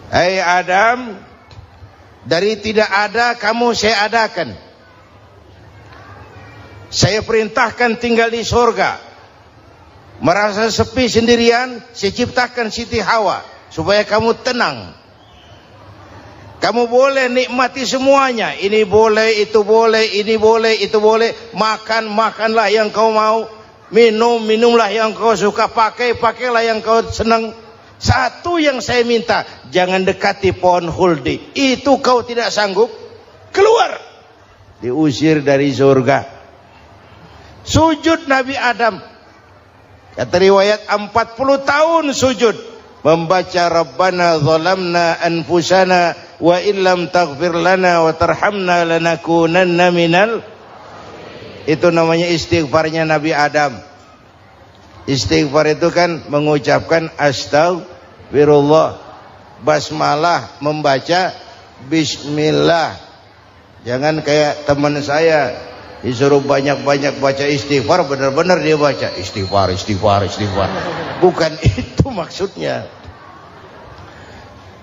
Hai Adam, dari tidak ada kamu saya adakan. Saya perintahkan tinggal di surga. Merasa sepi sendirian, saya ciptakan Siti Hawa supaya kamu tenang. Kamu boleh nikmati semuanya. Ini boleh, itu boleh, ini boleh, itu boleh. Makan, makanlah yang kau mau. Minum, minumlah yang kau suka. Pakai, pakailah yang kau senang. Satu yang saya minta, jangan dekati pohon huldi. Itu kau tidak sanggup, keluar. Diusir dari surga. Sujud Nabi Adam. Kata riwayat 40 tahun sujud. Membaca Rabbana zalamna anfusana wa illam taghfir lana wa tarhamna lanakunanna minal. Itu namanya istighfarnya Nabi Adam. Istighfar itu kan mengucapkan astagfirullah, basmalah, membaca bismillah. Jangan kayak teman saya disuruh banyak-banyak baca istighfar, benar-benar dia baca istighfar, istighfar, istighfar. Bukan itu maksudnya.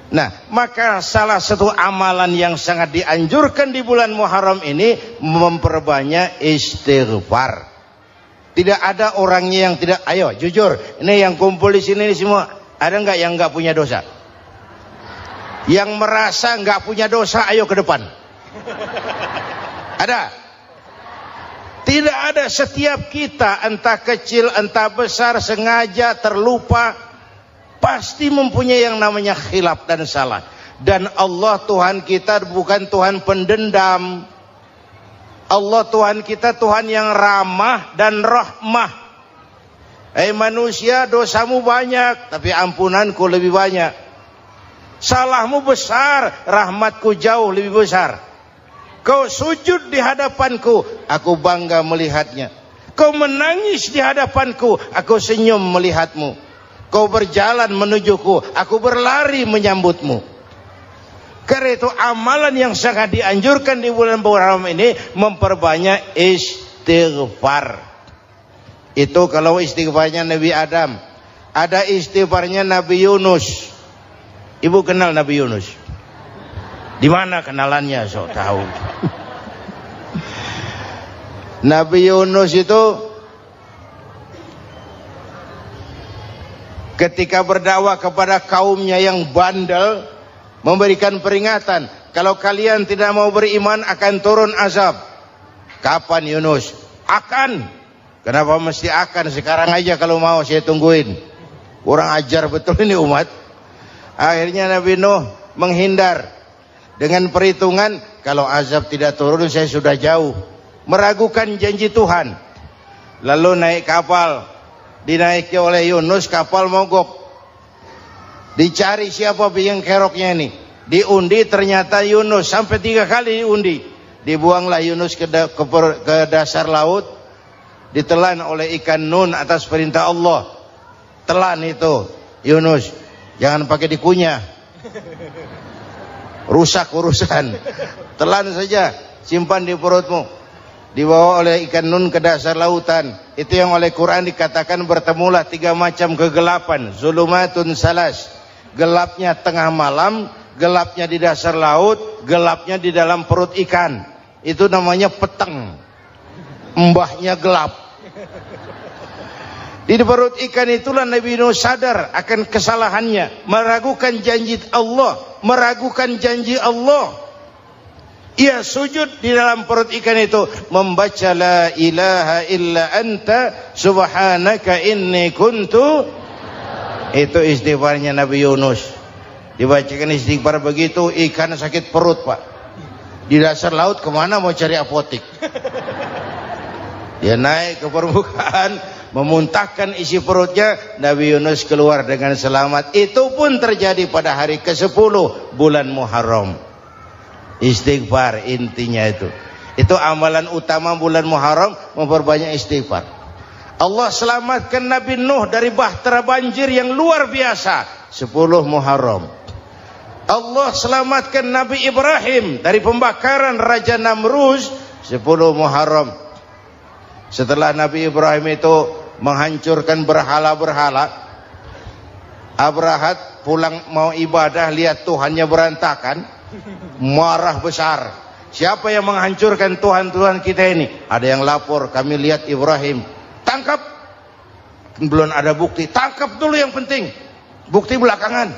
Nah, maka salah satu amalan yang sangat dianjurkan di bulan Muharram ini memperbanyak istighfar. Tidak ada orangnya yang tidak. Ayo jujur, ini yang kumpul di sini semua, ada nggak yang nggak punya dosa? Yang merasa nggak punya dosa, ayo ke depan. Ada? Tidak ada. Setiap kita, entah kecil entah besar, sengaja terlupa, pasti mempunyai yang namanya khilaf dan salah. Dan Allah Tuhan kita bukan Tuhan pendendam. Allah Tuhan kita Tuhan yang ramah dan rahmah. Manusia, dosamu banyak, tapi ampunanku lebih banyak. Salahmu besar, rahmatku jauh lebih besar. Kau sujud di hadapanku, aku bangga melihatnya. Kau menangis di hadapanku, aku senyum melihatmu. Kau berjalan menujuku, aku berlari menyambutmu. Karena itu amalan yang sangat dianjurkan di bulan Muharram ini memperbanyak istighfar. Itu kalau istighfarnya Nabi Adam. Ada istighfarnya Nabi Yunus. Ibu kenal Nabi Yunus? Di mana kenalannya? Sok tahu. Nabi Yunus itu ketika berdakwah kepada kaumnya yang bandel, memberikan peringatan, kalau kalian tidak mau beriman akan turun azab. Kapan Yunus? Akan. Kenapa mesti akan? Sekarang aja kalau mau, saya tungguin. Kurang ajar betul ini umat. Akhirnya Nabi Nuh menghindar dengan perhitungan, kalau azab tidak turun saya sudah jauh. Meragukan janji Tuhan. Lalu naik kapal, dinaiki oleh Yunus, kapal mogok. Dicari siapa biang keroknya ini. Diundi, ternyata Yunus. Sampai 3 kali diundi. Dibuanglah Yunus ke dasar laut. Ditelan oleh ikan nun atas perintah Allah. Telan itu Yunus. Jangan pakai dikunyah, rusak urusan. Telan saja, simpan di perutmu. Dibawa oleh ikan nun ke dasar lautan. Itu yang oleh Quran dikatakan bertemulah 3 macam kegelapan. Zulumatun salas. Gelapnya tengah malam, gelapnya di dasar laut, gelapnya di dalam perut ikan. Itu namanya peteng. Mbahnya gelap. Di perut ikan itulah Nabi Nuh sadar akan kesalahannya, meragukan janji Allah, meragukan janji Allah. Ia sujud di dalam perut ikan itu, membaca la ilaha illa anta subhanaka inni kuntu. Itu istighfarnya Nabi Yunus. Dibacakan istighfar begitu, ikan sakit perut, Pak. Di dasar laut kemana mau cari apotik? Dia naik ke permukaan, memuntahkan isi perutnya. Nabi Yunus keluar dengan selamat. Itu pun terjadi pada hari ke-10 bulan Muharram. Istighfar intinya itu. Itu amalan utama bulan Muharram, memperbanyak istighfar. Allah selamatkan Nabi Nuh dari bahtera banjir yang luar biasa 10 Muharram. Allah selamatkan Nabi Ibrahim dari pembakaran Raja Namruz 10 Muharram. Setelah Nabi Ibrahim itu menghancurkan berhala-berhala, Abrahat pulang mau ibadah lihat Tuhannya berantakan, marah besar. Siapa yang menghancurkan Tuhan-Tuhan kita ini? Ada yang lapor, kami lihat Ibrahim. Tangkap. Belum ada bukti, tangkap dulu yang penting. Bukti belakangan.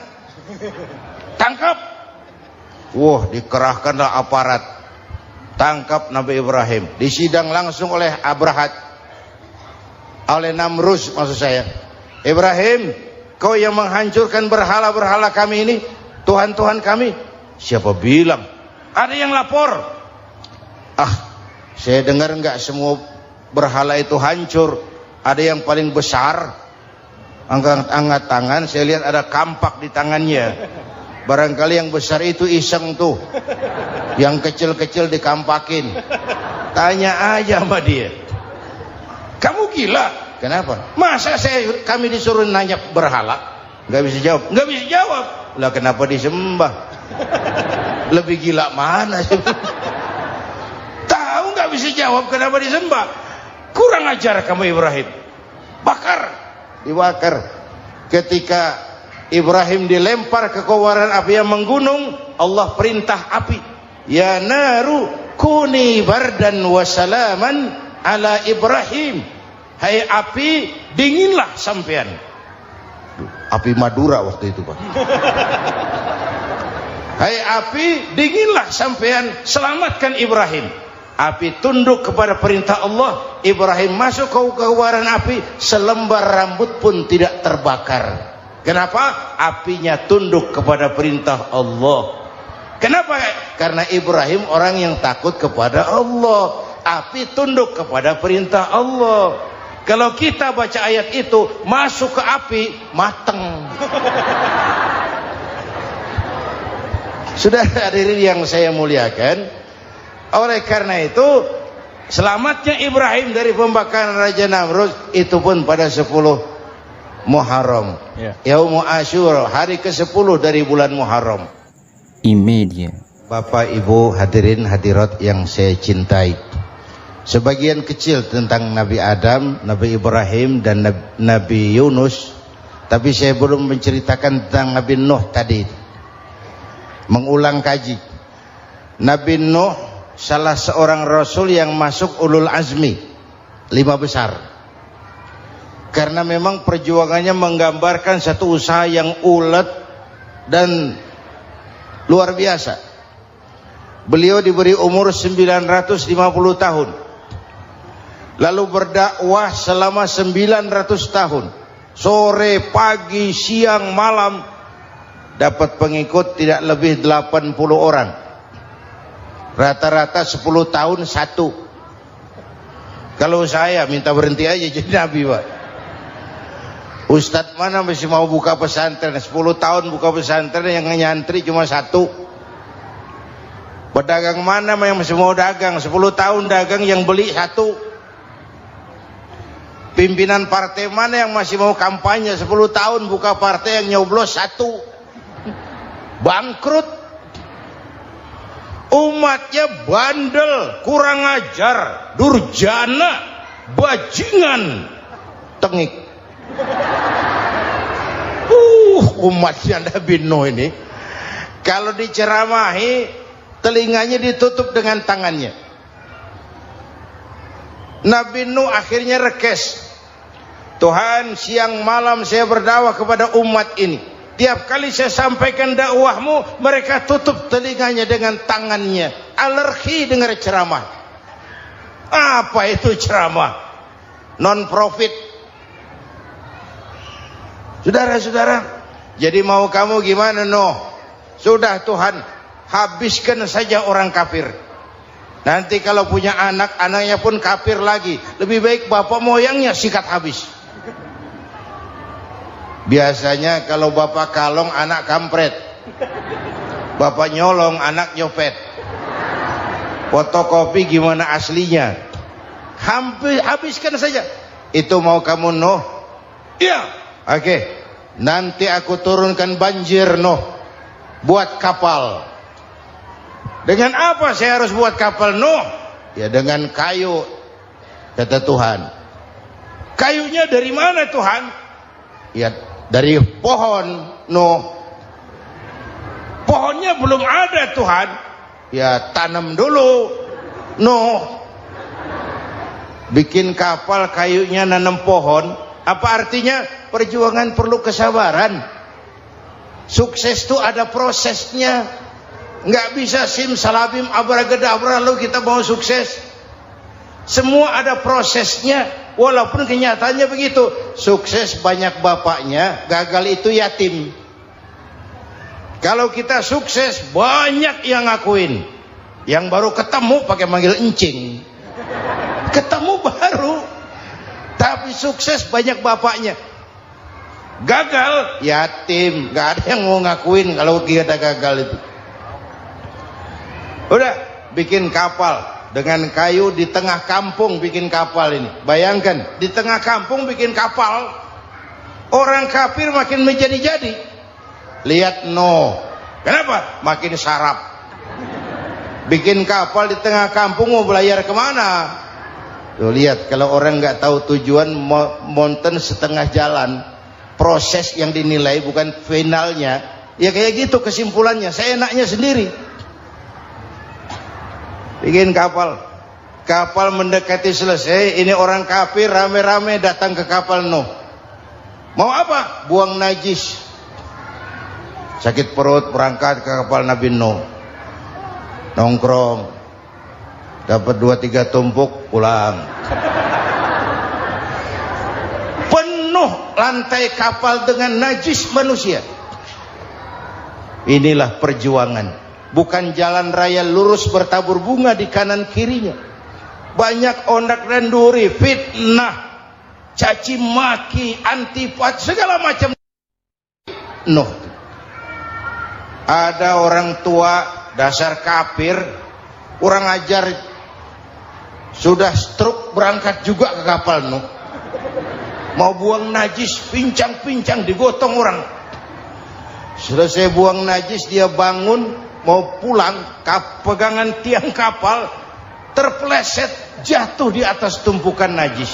Tangkap. Wah, dikerahkanlah aparat. Tangkap Nabi Ibrahim. Disidang langsung oleh Abrahat. Oleh Namrus maksud saya. Ibrahim, kau yang menghancurkan berhala-berhala kami ini, Tuhan-Tuhan kami. Siapa bilang? Ada yang lapor. Ah, saya dengar enggak semua berhala itu hancur. Ada yang paling besar. Angkat tangan, saya lihat ada kampak di tangannya. Barangkali yang besar itu iseng tuh. Yang kecil-kecil dikampakin. Tanya aja sama dia. Kamu gila? Kenapa? Masa kami disuruh nanya berhala? Nggak bisa jawab. Nggak bisa jawab. Lah kenapa disembah? Lebih gila mana sih? Tahu nggak bisa jawab kenapa disembah? Kurang ajar kamu Ibrahim. Bakar. Dibakar. Ketika Ibrahim dilempar ke kobaran api yang menggunung, Allah perintah api. Ya naru kuni bardan wa salaman ala Ibrahim. Hai api, dinginlah sampean. Api Madura waktu itu, Pak. Hai api, dinginlah sampean, selamatkan Ibrahim. Api tunduk kepada perintah Allah. Ibrahim masuk ke kobaran api, selembar rambut pun tidak terbakar. Kenapa? Apinya tunduk kepada perintah Allah. Kenapa? Karena Ibrahim orang yang takut kepada Allah. Api tunduk kepada perintah Allah. Kalau kita baca ayat itu, masuk ke api, mateng. Sudah hadirin yang saya muliakan, oleh karena itu, selamatnya Ibrahim dari pembakaran Raja Namrud, itu pun pada 10 Muharram. Yaumul Asyura, hari ke-10 dari bulan Muharram. Imedia. Bapak, Ibu, hadirin hadirat yang saya cintai. Sebagian kecil tentang Nabi Adam, Nabi Ibrahim, dan Nabi Yunus. Tapi saya belum menceritakan tentang Nabi Nuh tadi. Mengulang kaji. Nabi Nuh salah seorang Rasul yang masuk ulul azmi. 5 besar. Karena memang perjuangannya menggambarkan satu usaha yang ulet dan luar biasa. Beliau diberi umur 950 tahun. Lalu berdakwah selama 900 tahun. Sore, pagi, siang, malam. Dapat pengikut tidak lebih 80 orang. Rata-rata 10 tahun satu. Kalau saya minta berhenti aja jadi nabi, Pak. Ustadz mana masih mau buka pesantren? 10 tahun buka pesantren, yang nyantri cuma satu. Pedagang mana yang masih mau dagang? 10 tahun dagang, yang beli satu. Pimpinan partai mana yang masih mau kampanye? 10 tahun buka partai, yang nyoblos satu. Bangkrut. Umatnya bandel, kurang ajar, durjana, bajingan, tengik. Umatnya Nabi Nuh ini kalau diceramahi, telinganya ditutup dengan tangannya. Nabi Nuh akhirnya rekes. Tuhan, siang malam saya berdakwah kepada umat ini. Tiap kali saya sampaikan dakwahmu, mereka tutup telinganya dengan tangannya. Alergi dengar ceramah. Apa itu ceramah? Non profit. Saudara-saudara, jadi mau kamu gimana, Nuh? Sudah Tuhan, habiskan saja orang kafir. Nanti kalau punya anak, anaknya pun kafir lagi. Lebih baik bapak moyangnya sikat habis. Biasanya kalau bapak kalong, anak kampret. Bapak nyolong, anak nyopet. Fotokopi gimana aslinya? Hampir habiskan saja. Itu mau kamu, Nuh? Iya. Oke. Nanti aku turunkan banjir, Nuh. Buat kapal. Dengan apa saya harus buat kapal, Nuh? Ya dengan kayu, kata Tuhan. Kayunya dari mana, Tuhan? Ya dari pohon, Nuh. Pohonnya belum ada Tuhan. Ya tanam dulu. Nuh bikin kapal, kayunya nanam pohon. Apa artinya? Perjuangan perlu kesabaran. Sukses itu ada prosesnya. Nggak bisa simsalabim abracadabra lalu kita mau sukses. Semua ada prosesnya. Walaupun kenyataannya begitu. Sukses banyak bapaknya, gagal itu yatim. Kalau kita sukses banyak yang ngakuin. Yang baru ketemu pakai manggil encing. Ketemu baru. Tapi sukses banyak bapaknya. Gagal yatim, nggak ada yang mau ngakuin kalau kita gagal itu. Udah bikin kapal dengan kayu di tengah kampung, bikin kapal ini. Bayangkan di tengah kampung bikin kapal. Orang kafir makin menjadi-jadi. Lihat Nuh, kenapa? Makin sarap. Bikin kapal di tengah kampung, mau belayar kemana? Tuh lihat, kalau orang nggak tahu tujuan, mountain setengah jalan. Proses yang dinilai bukan finalnya. Ya kayak gitu kesimpulannya. Saya enaknya sendiri. Bikin kapal. Kapal mendekati selesai. Ini orang kafir rame-rame datang ke kapal Nuh. Mau apa? Buang najis. Sakit perut berangkat ke kapal Nabi Nuh. Nongkrong. Dapat 2-3 tumpuk pulang. Penuh lantai kapal dengan najis manusia. Inilah perjuangan. Bukan jalan raya lurus bertabur bunga di kanan kirinya. Banyak ondak dan duri, fitnah, caci maki, antipat, segala macam. Nuh. Ada orang tua dasar kafir, kurang ajar, sudah stroke berangkat juga ke kapal Nuh. Mau buang najis, pincang-pincang digotong orang. Selesai buang najis, dia bangun mau pulang, pegangan tiang kapal terpeleset, jatuh di atas tumpukan najis.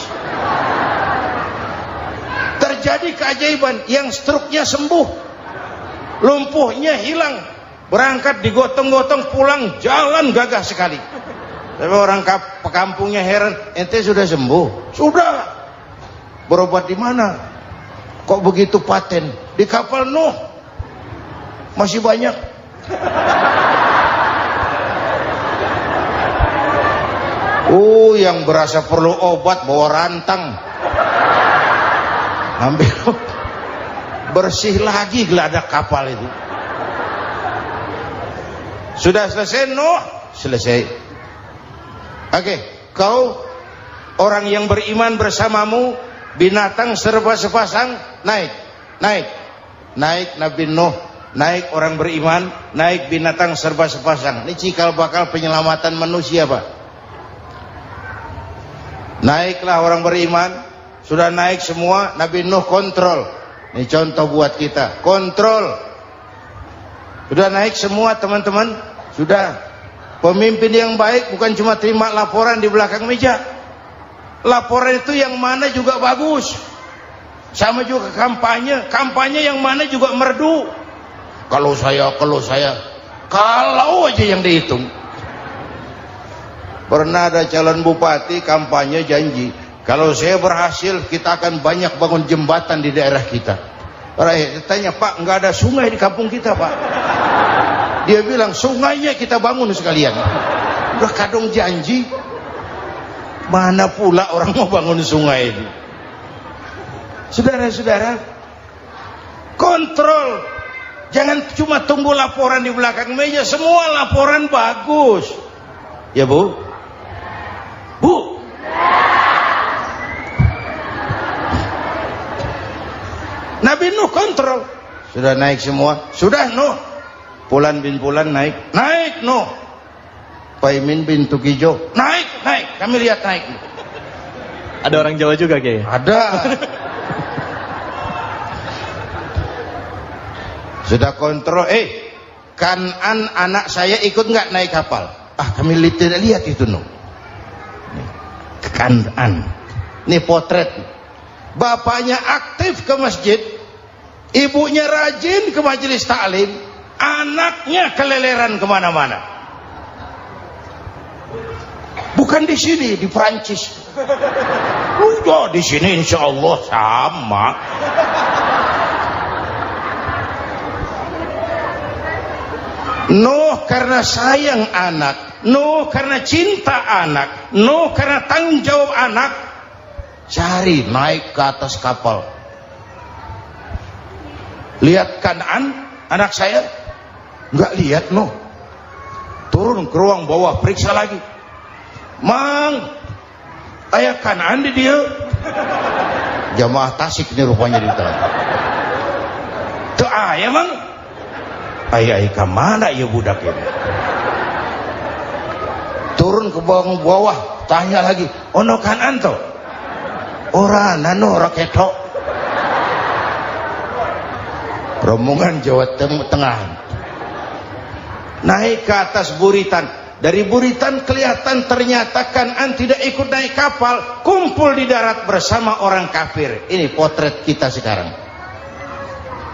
Terjadi keajaiban, yang stroke-nya sembuh, lumpuhnya hilang, berangkat digotong-gotong pulang, jalan gagah sekali. Tapi orang kampungnya heran, ente sudah sembuh? Sudah. Berobat di mana? Kok begitu paten? Di kapal Nuh. Masih banyak. Yang berasa perlu obat bawa rantang. Ambil bersih lagi geladak kapal itu. Sudah selesai Nuh? Selesai. Oke, kau orang yang beriman bersamamu, binatang serba sepasang, naik Nabi Nuh, naik orang beriman, naik binatang serba sepasang. Ini cikal bakal penyelamatan manusia, Pak. Naiklah orang beriman, sudah naik semua, Nabi Nuh kontrol. Ini contoh buat kita, kontrol. Sudah naik semua teman-teman, sudah. Pemimpin yang baik bukan cuma terima laporan di belakang meja. Laporan itu yang mana juga bagus. Sama juga kampanye, kampanye yang mana juga merdu. Kalau saya, kalau aja yang dihitung. Pernah ada calon bupati kampanye janji, kalau saya berhasil kita akan banyak bangun jembatan di daerah kita. Rakyat tanya, Pak, nggak ada sungai di kampung kita, Pak. Dia bilang, sungainya kita bangun sekalian. Udah kadung janji, mana pula orang mau bangun sungai itu. Saudara-saudara, kontrol. Jangan cuma tunggu laporan di belakang meja. Semua laporan bagus. Ya Bu? Bu? Nabi Nuh kontrol. Sudah naik semua? Sudah Nuh. Pulan bin Pulan naik. Naik Nuh. Paimin bin Tukijo. Naik. Kami lihat naik. Ada orang Jawa juga, Kiai? Ada. Sudah kontrol. Kanan anak saya ikut nggak naik kapal? Kami tidak lihat itu Nuh. Kanan. Ini potret. Bapaknya aktif ke masjid, ibunya rajin ke majelis taklim. anaknya keleleran kemana-mana. Bukan di sini, di Prancis. Udah di sini insya Allah sama. Nuh karena sayang anak, Nuh karena cinta anak, Nuh karena tanggung jawab anak, cari naik ke atas kapal. Lihat Kanaan, anak saya, nggak lihat Nuh. Turun ke ruang bawah, periksa lagi. Mang, ayah Kanaan di dia. Jamaah Tasik ini rupanya di dalam. Tuh ayah mang. Ayah ke mana ya budak ini? Turun ke bawah, tanya lagi. Ono Kanaan toh? Ora nano raketo. Rombongan Jawa Tengah. Naik ke atas buritan. Dari buritan kelihatan ternyata Kanaan tidak ikut naik kapal, kumpul di darat bersama orang kafir. Ini potret kita sekarang.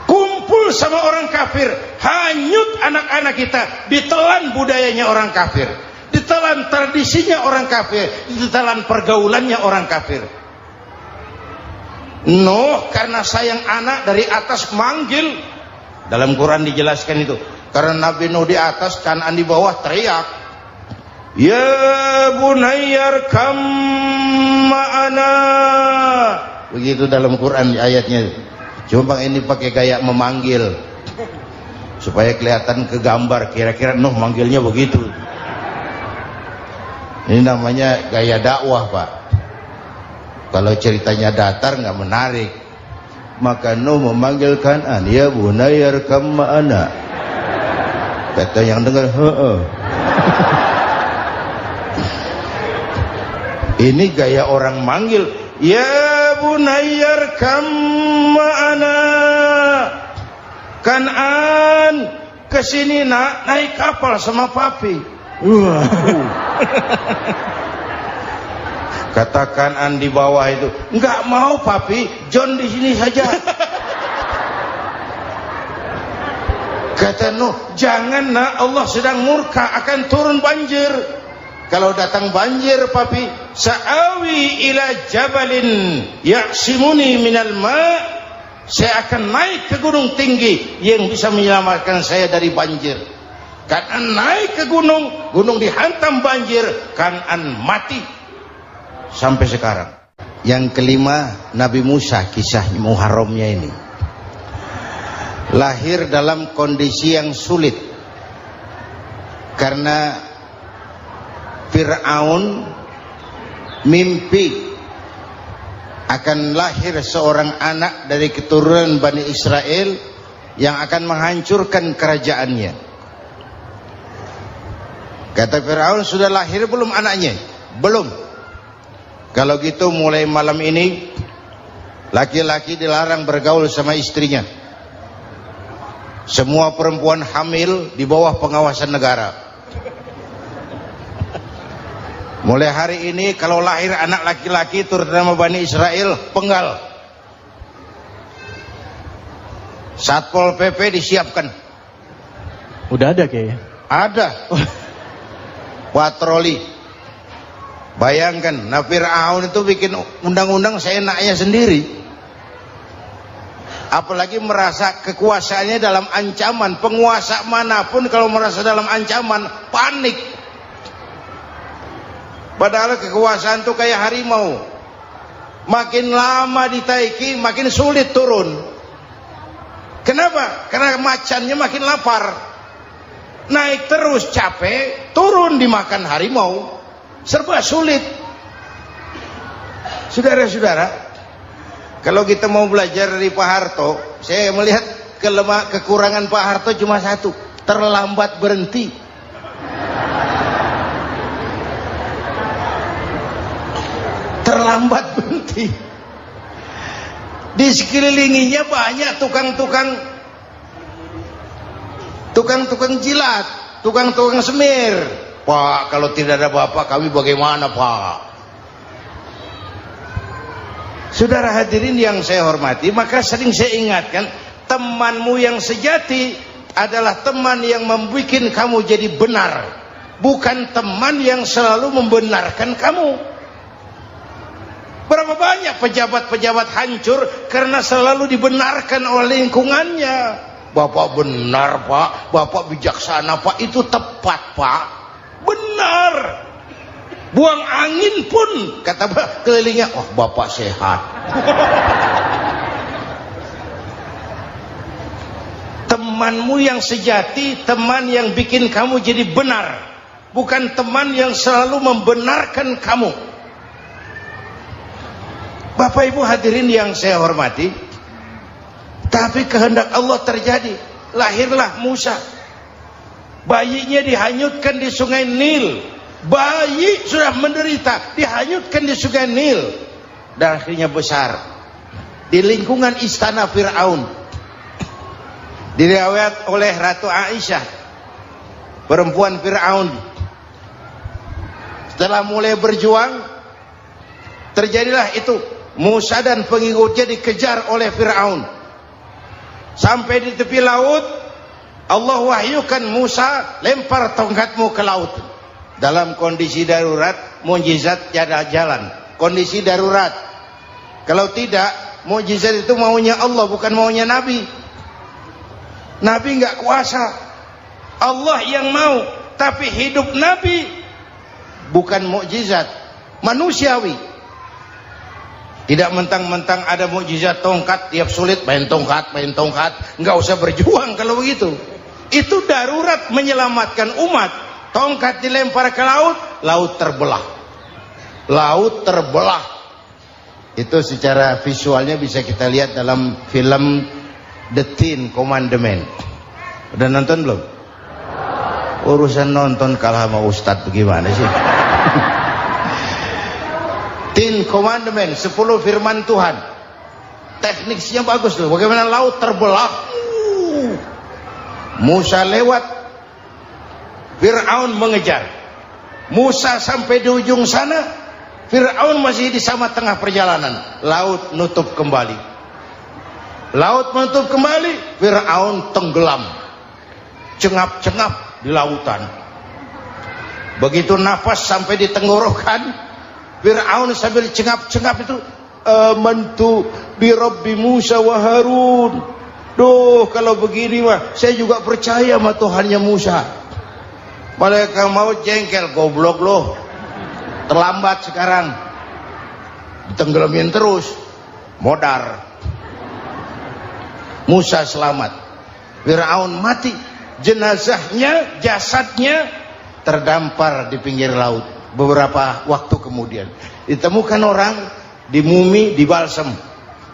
Kumpul sama orang kafir, hanyut anak-anak kita, ditelan budayanya orang kafir, ditelan tradisinya orang kafir, ditelan pergaulannya orang kafir. Nuh karena sayang anak dari atas manggil. Dalam Quran dijelaskan itu. Karena Nabi Nuh di atas, Kanaan di bawah, teriak, ya bunayyar kam ma'ana. Begitu dalam Quran ayatnya. Cuma ini pakai gaya memanggil supaya kelihatan kegambar, kira-kira Nuh manggilnya begitu. Ini namanya gaya dakwah, Pak. Kalau ceritanya datar nggak menarik. Maka Nuh memanggil Kanaan, ya bunayyar kam ma'ana. Kata yang dengar, heeh. Ini gaya orang manggil, ya bunayyar kam ma'ana. Kanaan, kesini nak, naik kapal sama papi. Kata Kanaan di bawah itu, enggak mau papi, John di sini saja. Kata Nuh, jangan nak, Allah sedang murka, akan turun banjir. Kalau datang banjir papi, sa'awi ila jabalin ya'simuni minal ma', saya akan naik ke gunung tinggi yang bisa menyelamatkan saya dari banjir. Kanaan naik ke gunung, gunung dihantam banjir, Kanaan mati sampai sekarang. Yang kelima, Nabi Musa, kisah Muharramnya ini lahir dalam kondisi yang sulit karena Fir'aun mimpi akan lahir seorang anak dari keturunan Bani Israel yang akan menghancurkan kerajaannya. Kata Fir'aun, sudah lahir belum anaknya? Belum. Kalau gitu mulai malam ini laki-laki dilarang bergaul sama istrinya. Semua perempuan hamil di bawah pengawasan negara. Mulai hari ini kalau lahir anak laki-laki terutama Bani Israel, penggal. Satpol PP disiapkan. Udah ada kayaknya. Ada. Patroli. Bayangkan, Fir'aun itu bikin undang-undang seenaknya sendiri. Apalagi merasa kekuasaannya dalam ancaman. Penguasa manapun kalau merasa dalam ancaman, panik. Padahal kekuasaan itu kayak harimau. Makin lama ditaiki, makin sulit turun. Kenapa? Karena macannya makin lapar. Naik terus capek, turun dimakan harimau. Serba sulit. Saudara-saudara, kalau kita mau belajar dari Pak Harto, saya melihat kekurangan Pak Harto cuma satu, terlambat berhenti. Terlambat berhenti. Di sekelilinginya banyak tukang-tukang jilat, tukang-tukang semir. Pak, kalau tidak ada bapak kami bagaimana, Pak? Saudara hadirin yang saya hormati, maka sering saya ingatkan, temanmu yang sejati adalah teman yang membuat kamu jadi benar, bukan teman yang selalu membenarkan kamu. Berapa banyak pejabat-pejabat hancur karena selalu dibenarkan oleh lingkungannya. Bapak benar Pak, Bapak bijaksana Pak, itu tepat Pak, benar. Buang angin pun kata kelilingnya, oh Bapak sehat. Temanmu yang sejati, teman yang bikin kamu jadi benar, bukan teman yang selalu membenarkan kamu. Bapak Ibu hadirin yang saya hormati, tapi kehendak Allah terjadi. Lahirlah Musa, bayinya dihanyutkan di sungai Nil. Bayi sudah menderita, dihanyutkan di sungai Nil, dan akhirnya besar di lingkungan istana Fir'aun. Diriwayat oleh Ratu Aisyah, perempuan Fir'aun, setelah mulai berjuang, terjadilah itu. Musa dan pengikutnya dikejar oleh Fir'aun. Sampai di tepi laut, Allah wahyukan Musa, lempar tongkatmu ke laut. Dalam kondisi darurat, mukjizat tiada jalan. Kondisi darurat. Kalau tidak, mukjizat itu maunya Allah, bukan maunya Nabi. Nabi nggak kuasa, Allah yang mau. Tapi hidup Nabi bukan mukjizat, manusiawi. Tidak mentang-mentang ada mukjizat tongkat, tiap sulit main tongkat, nggak usah berjuang kalau begitu. Itu darurat menyelamatkan umat. Tongkat dilempar ke laut, laut terbelah. Laut terbelah. Itu secara visualnya bisa kita lihat dalam film The Ten Commandments. Udah nonton belum? Urusan nonton kalah sama Ustadz bagaimana sih? Ten Commandments, 10 firman Tuhan. Tekniknya bagus loh. Bagaimana laut terbelah. Musa lewat, Fir'aun mengejar. Musa sampai di ujung sana, Fir'aun masih di sama tengah perjalanan. Laut nutup kembali. Laut menutup kembali, Fir'aun tenggelam, cengap-cengap di lautan. Begitu nafas sampai di tenggorokan, Fir'aun sambil cengap-cengap itu, amantu bi Rabbi Musa wa Harun. Duh, kalau begini mah saya juga percaya sama Tuhannya Musa. Malaikat maut jengkel, goblok loh, terlambat sekarang, ditenggelamin terus, modar. Musa selamat, Fir'aun mati, jenazahnya, jasadnya terdampar di pinggir laut. Beberapa waktu kemudian ditemukan orang, dimumi, dibalsem,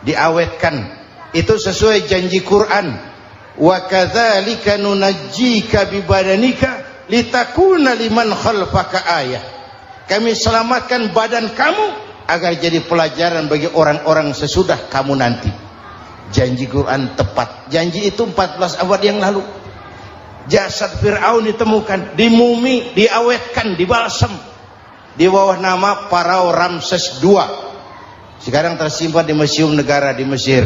diawetkan. Itu sesuai janji Quran, wa kadzalika nunajjika bi badanika litakuna liman khalfaka ayah. Kami selamatkan badan kamu agar jadi pelajaran bagi orang-orang sesudah kamu nanti. Janji Quran tepat. Janji itu 14 abad yang lalu. Jasad Fir'aun ditemukan, dimumi, diawetkan, dibalsem di bawah nama Farao Ramses II. Sekarang tersimpan di Museum Negara di Mesir.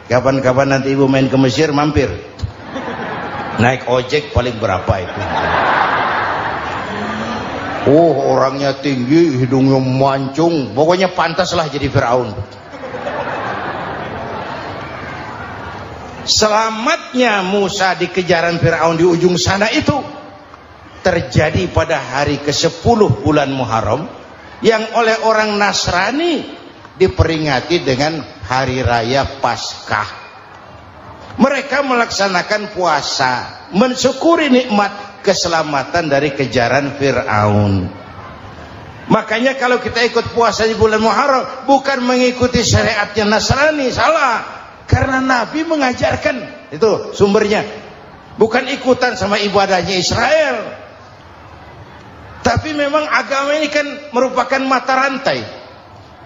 Kapan-kapan nanti ibu main ke Mesir, mampir. Naik ojek paling berapa itu? Oh, orangnya tinggi, hidungnya mancung, pokoknya pantaslah jadi Fir'aun. Selamatnya Musa di kejaran Fir'aun di ujung sana itu terjadi pada hari ke-10 bulan Muharram, yang oleh orang Nasrani diperingati dengan hari raya Paskah. Mereka melaksanakan puasa, mensyukuri nikmat keselamatan dari kejaran Fir'aun. Makanya kalau kita ikut puasa di bulan Muharram, bukan mengikuti syariatnya Nasrani, salah. Karena Nabi mengajarkan, itu sumbernya. Bukan ikutan sama ibadahnya Israel. Tapi memang agama ini kan merupakan mata rantai.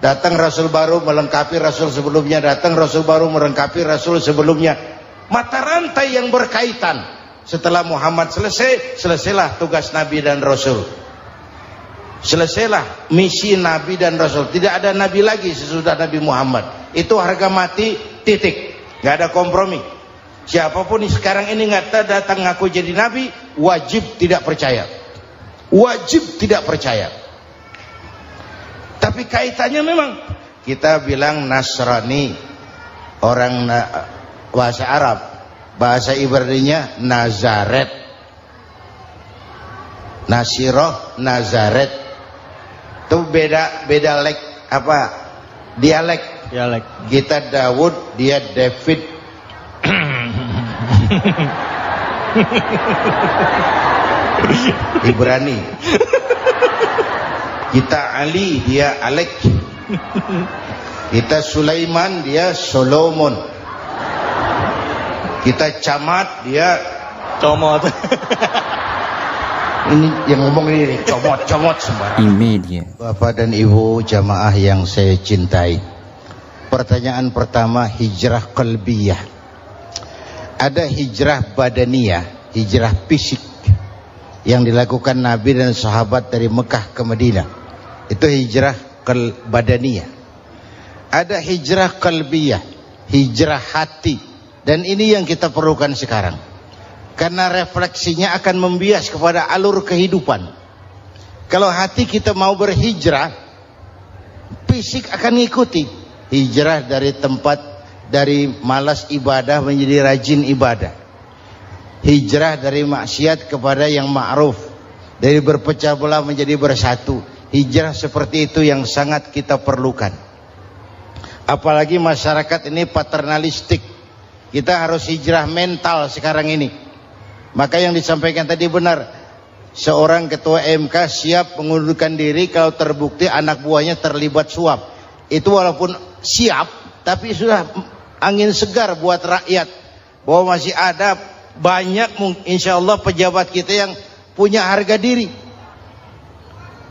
Datang Rasul baru melengkapi Rasul sebelumnya, datang Rasul baru melengkapi Rasul sebelumnya. Mata rantai yang berkaitan. Setelah Muhammad selesai, selesailah tugas Nabi dan Rasul. Selesailah misi Nabi dan Rasul. Tidak ada Nabi lagi sesudah Nabi Muhammad. Itu harga mati, titik. Gak ada kompromi. Siapapun sekarang ini nggak datang ngaku jadi nabi, wajib tidak percaya. Wajib tidak percaya. Tapi kaitannya memang kita bilang Nasrani, orang bahasa Arab, bahasa Ibraninya Nazaret, Nasiroh, Nazaret. Itu beda dialek. Kita Daud, dia David. Ibrani. Kita Ali, dia Alek. Kita Sulaiman, dia Solomon. Kita Camat, dia Comot. ini yang ngomong ini comot sembarang. Bapak dan Ibu jamaah yang saya cintai, pertanyaan pertama, hijrah qalbiyah. Ada hijrah badaniyah, hijrah fisik yang dilakukan Nabi dan sahabat dari Mekah ke Madinah. Itu hijrah badaniyah. Ada hijrah qalbiyah, hijrah hati. Dan ini yang kita perlukan sekarang. Karena refleksinya akan membias kepada alur kehidupan. Kalau hati kita mau berhijrah, fisik akan ngikuti. Hijrah dari malas ibadah menjadi rajin ibadah. Hijrah dari maksiat kepada yang ma'ruf, dari berpecah belah menjadi bersatu. Hijrah seperti itu yang sangat kita perlukan. Apalagi masyarakat ini paternalistik. Kita harus hijrah mental sekarang ini. Maka yang disampaikan tadi benar. Seorang ketua MK siap mengundurkan diri kalau terbukti anak buahnya terlibat suap. Itu walaupun siap, tapi sudah angin segar buat rakyat. Bahwa masih ada banyak insya Allah pejabat kita yang punya harga diri.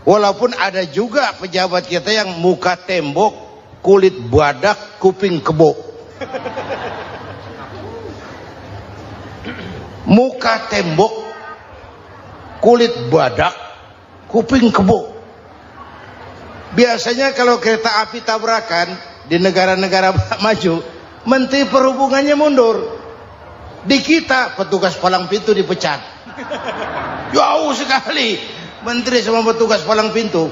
Walaupun ada juga pejabat kita yang muka tembok, kulit badak, kuping kebo. Muka tembok, kulit badak, kuping kebo. Biasanya kalau kereta api tabrakan di negara-negara maju, Menteri Perhubungannya mundur. Di kita petugas palang pintu dipecat. Jauh sekali menteri sama petugas palang pintu.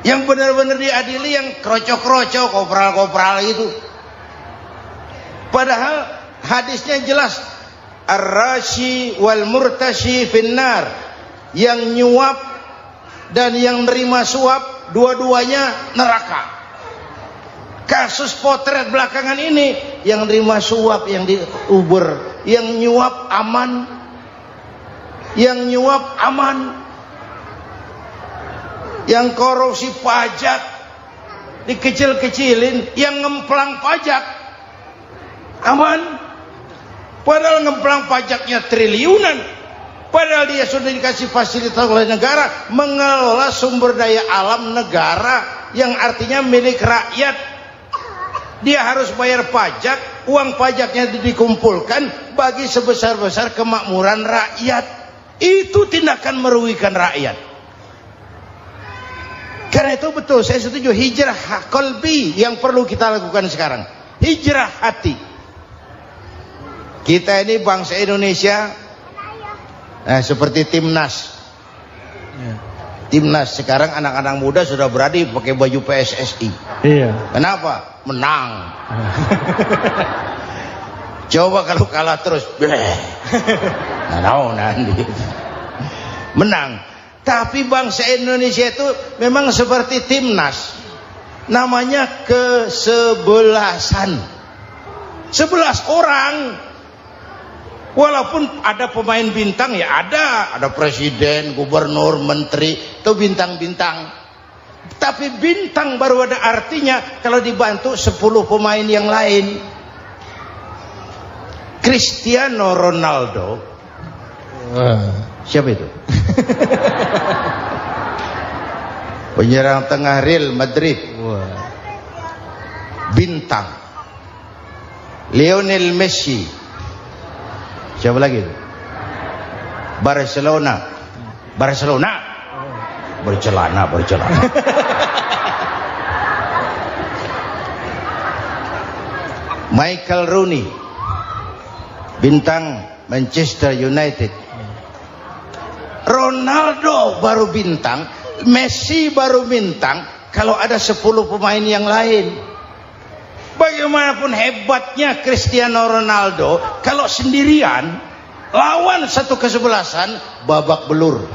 Yang benar-benar diadili yang krocok-krocok, kopral-kopral itu. Padahal hadisnya jelas, ar-rashi wal murtashi finnar. Yang nyuap dan yang nerima suap, dua-duanya neraka. Kasus potret belakangan ini, yang nerima suap, yang diuber, yang nyuap aman, yang nyuap aman, yang korupsi pajak dikecil-kecilin, yang ngemplang pajak aman. Padahal ngemplang pajaknya triliunan. Padahal dia sudah dikasih fasilitas oleh negara mengelola sumber daya alam negara yang artinya milik rakyat. Dia harus bayar pajak, uang pajaknya dikumpulkan bagi sebesar-besar kemakmuran rakyat. Itu tindakan merugikan rakyat. Karena itu betul, saya setuju, hijrah qalbi yang perlu kita lakukan sekarang. Hijrah hati. Kita ini bangsa Indonesia, seperti timnas. Timnas sekarang anak-anak muda sudah berani pakai baju PSSI. Iya. Kenapa? Menang. Coba kalau kalah terus, nanti menang. Tapi bangsa Indonesia itu memang seperti timnas. Namanya kesebelasan. 11 orang. Walaupun ada pemain bintang, ya ada presiden, gubernur, menteri, itu bintang-bintang. Tapi bintang baru ada artinya kalau dibantu 10 pemain yang lain. Cristiano Ronaldo, siapa itu? Penyerang tengah Real Madrid, bintang. Lionel Messi, siapa lagi? Barcelona. Bercelana. Michael Rooney, bintang Manchester United. Ronaldo baru bintang, Messi baru bintang kalau ada 10 pemain yang lain. Bagaimanapun hebatnya Cristiano Ronaldo, kalau sendirian lawan satu kesebelasan, babak belur.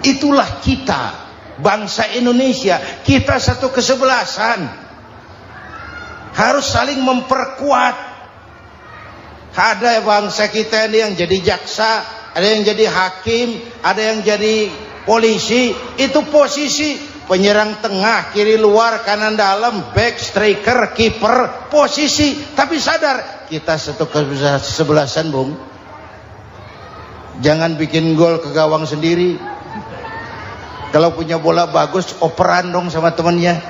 Itulah kita, bangsa Indonesia. Kita satu kesebelasan, harus saling memperkuat. Ada bangsa kita ini yang jadi jaksa, ada yang jadi hakim, ada yang jadi polisi. Itu posisi penyerang tengah, kiri luar, kanan dalam, back, striker, kiper, posisi. Tapi sadar kita satu kesebelasan, Bung. Jangan bikin gol ke gawang sendiri. Kalau punya bola bagus, operan dong sama temannya.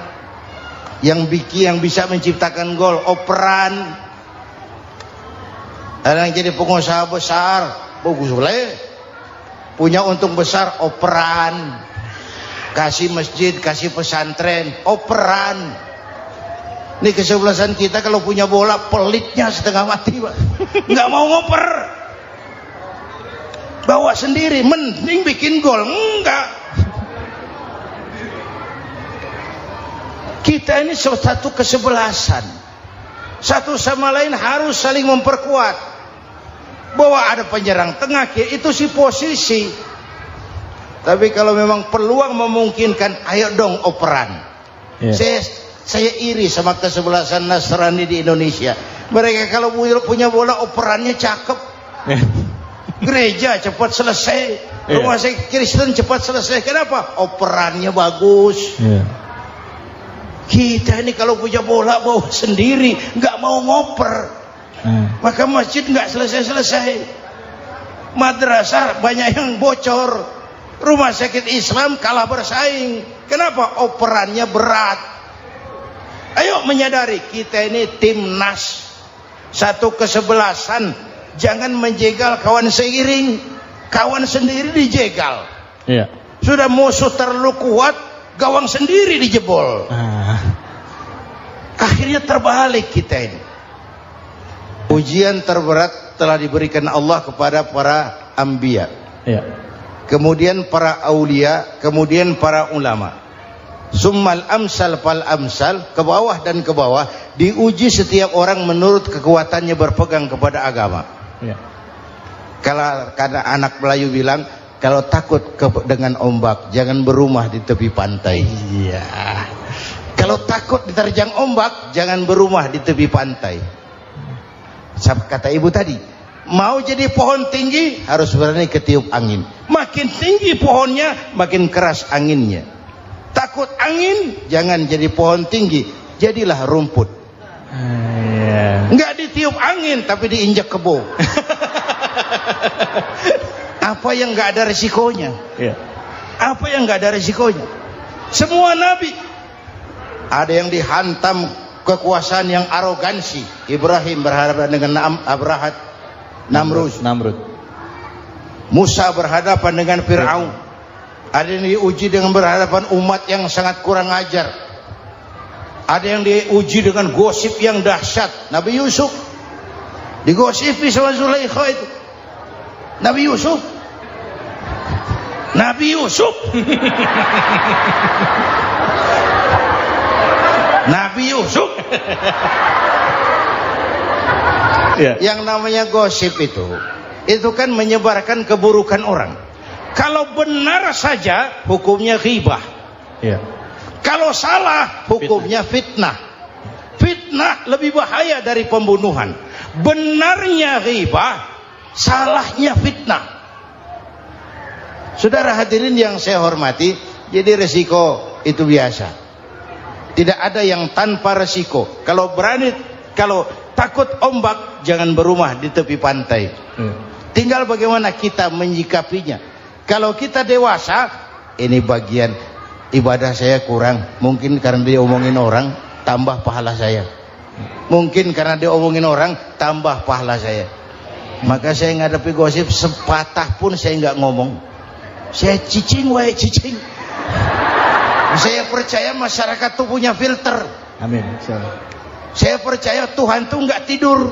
Yang bisa menciptakan gol, operan. Ada yang jadi pengusaha besar, bagus boleh. Punya untung besar, operan. Kasih masjid, kasih pesantren, operan. Ini kesebelasan kita kalau punya bola, pelitnya setengah mati, Pak. Nggak mau ngoper. Bawa sendiri, mending bikin gol. Enggak. Kita ini satu kesebelasan. Satu sama lain harus saling memperkuat. Bahwa ada penyerang tengah, itu si posisi. Tapi kalau memang peluang memungkinkan, ayo dong operan. Saya iri sama kesebelasan Nasrani di Indonesia. Mereka kalau punya bola, operannya cakep. Gereja cepat selesai, rumah sakit Kristen cepat selesai. Kenapa? Operannya bagus. Kita ini kalau punya bola bawa sendiri, nggak mau ngoper. Maka masjid nggak selesai-selesai, madrasah banyak yang bocor, rumah sakit Islam kalah bersaing. Kenapa? Operannya berat. Ayo menyadari kita ini timnas, satu kesebelasan. Jangan menjegal kawan seiring, kawan sendiri dijegal. Sudah musuh terlalu kuat, gawang sendiri dijebol. Akhirnya terbalik kita ini. Ujian terberat telah diberikan Allah kepada para anbiya, kemudian para aulia, kemudian para ulama. Summal amsal fal amsal, ke bawah dan ke bawah, diuji setiap orang menurut kekuatannya berpegang kepada agama. Kalau karena anak Melayu bilang, kalau takut dengan ombak, jangan berumah di tepi pantai. Kalau takut diterjang ombak, jangan berumah di tepi pantai. Kata ibu tadi, mau jadi pohon tinggi harus berani ketiup angin. Makin tinggi pohonnya, makin keras anginnya. Takut angin, jangan jadi pohon tinggi, jadilah rumput. Nggak ditiup angin, tapi diinjak kebo. Apa yang nggak ada resikonya? Apa yang nggak ada resikonya? Semua nabi ada yang dihantam kekuasaan yang arogansi. Ibrahim berhadapan dengan Namrud. Musa berhadapan dengan Fir'aun. Ada yang diuji dengan berhadapan umat yang sangat kurang ajar. Ada yang diuji dengan gosip yang dahsyat. Nabi Yusuf digosipi sama Zulaikha itu. Nabi Yusuf Nabi Yusuf. Yang namanya gosip itu kan menyebarkan keburukan orang. Kalau benar saja hukumnya ghibah. Kalau salah hukumnya fitnah. Fitnah lebih bahaya dari pembunuhan. Benarnya ghibah, salahnya fitnah. Saudara hadirin yang saya hormati, jadi resiko itu biasa. Tidak ada yang tanpa resiko. Kalau takut ombak, jangan berumah di tepi pantai. Tinggal bagaimana kita menyikapinya. Kalau kita dewasa, ini bagian ibadah saya kurang. Mungkin karena dia omongin orang, tambah pahala saya. Mungkin karena dia omongin orang, tambah pahala saya. Maka saya ngadapi gosip, sepatah pun saya nggak ngomong. Saya cicing. Saya percaya masyarakat tuh punya filter. Amin. Saya percaya Tuhan tuh nggak tidur.